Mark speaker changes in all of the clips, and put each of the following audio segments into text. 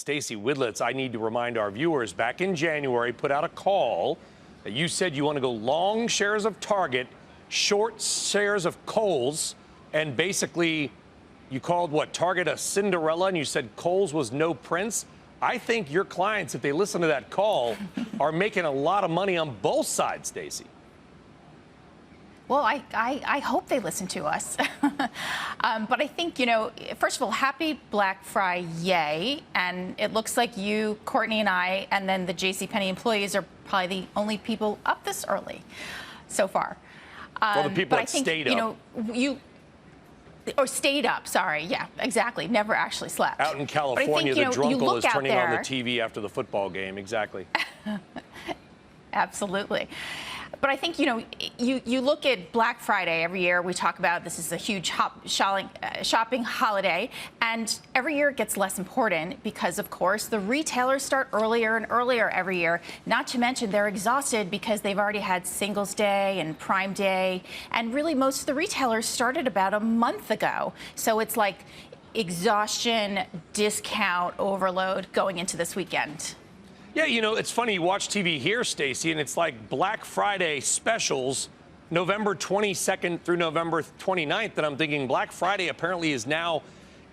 Speaker 1: Stacey Widlitz, I need to remind our viewers, back in January, put out a call that you said you want to go long shares of Target, short shares of Kohl's, and basically you called what, Target a Cinderella, and you said Kohl's was no prince. I think your clients, if they listen to that call, are making a lot of money on both sides, Stacey.
Speaker 2: Well, I hope they listen to us. But I think, first of all, happy Black Friday. And it looks like you, Courtney, and I, and then the JCPenney employees are probably the only people up this early so far.
Speaker 1: Well, the people that stayed up.
Speaker 2: Or stayed up, sorry. Yeah, exactly. Never actually slept.
Speaker 1: Out in California, the drunkle is turning on the TV after the football game. Exactly.
Speaker 2: Absolutely. But I think, you look at Black Friday every year. We talk about this is a huge shopping holiday. And every year it gets less important because, of course, the retailers start earlier and earlier every year. Not to mention they're exhausted because they've already had Singles Day and Prime Day. And really, most of the retailers started about a month ago. So it's like exhaustion, discount overload going into this weekend.
Speaker 1: Yeah, it's funny, you watch TV here, Stacey, and it's like Black Friday specials, November 22nd through November 29th, and I'm thinking Black Friday apparently is now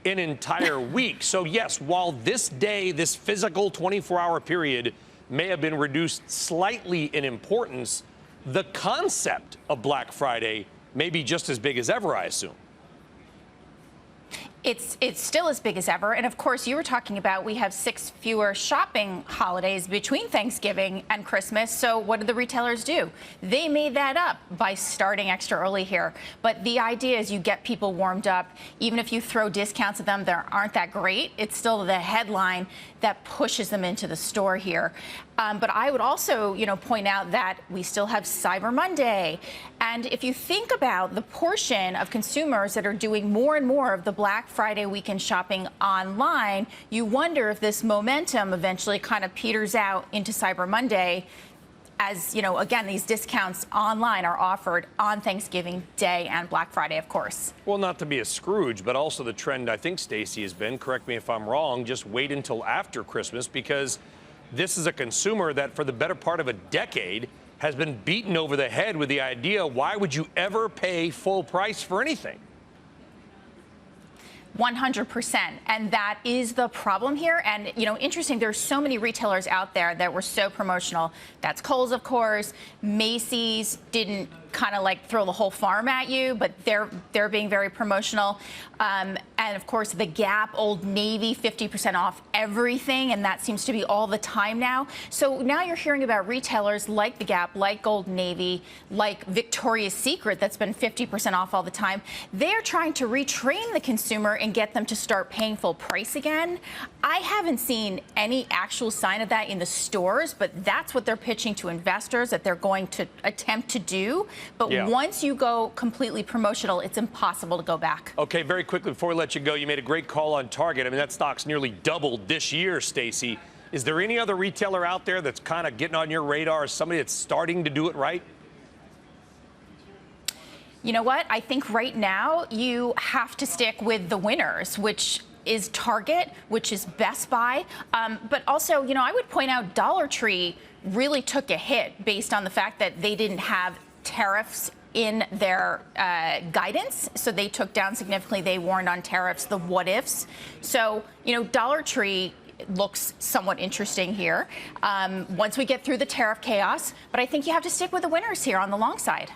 Speaker 1: an entire week. So yes, while this day, this physical 24-hour period may have been reduced slightly in importance, the concept of Black Friday may be just as big as ever, I assume.
Speaker 2: It's still as big as ever. And of course, you were talking about we have 6 fewer shopping holidays between Thanksgiving and Christmas. So what did the retailers do? They made that up by starting extra early here. But the idea is you get people warmed up. Even if you throw discounts at them that aren't that great, it's still the headline that pushes them into the store here. But I would also, point out that we still have Cyber Monday. And if you think about the portion of consumers that are doing more and more of the Black Friday weekend shopping online, you wonder if this momentum eventually kind of peters out into Cyber Monday. As, again, these discounts online are offered on Thanksgiving Day and Black Friday, of course.
Speaker 1: Well, not to be a Scrooge, but also the trend, I think, Stacey, has been, correct me if I'm wrong, just wait until after Christmas, because this is a consumer that for the better part of a decade has been beaten over the head with the idea, why would you ever pay full price for anything?
Speaker 2: 100%. And that is the problem here. And, interesting, there's so many retailers out there that were so promotional. That's Kohl's, of course. Macy's didn't kind of like throw the whole farm at you, but they're being very promotional. And of course, the Gap, Old Navy, 50% off everything. And that seems to be all the time now. So now you're hearing about retailers like the Gap, like Old Navy, like Victoria's Secret, that's been 50% off all the time. They're trying to retrain the consumer and get them to start paying full price again. I haven't seen any actual sign of that in the stores, but that's what they're pitching to investors that they're going to attempt to do. But once you go completely promotional, it's impossible to go back.
Speaker 1: Okay, very quickly before we let you go, you made a great call on Target. I mean, that stock's nearly doubled this year, Stacey. Is there any other retailer out there that's kind of getting on your radar, somebody that's starting to do it right?
Speaker 2: You know what? I think right now you have to stick with the winners, which is Target, which is Best Buy. But also, I would point out Dollar Tree really took a hit based on the fact that they didn't have tariffs in their guidance. So they took down significantly. They warned on tariffs, the what ifs. So, Dollar Tree looks somewhat interesting here once we get through the tariff chaos. But I think you have to stick with the winners here on the long side.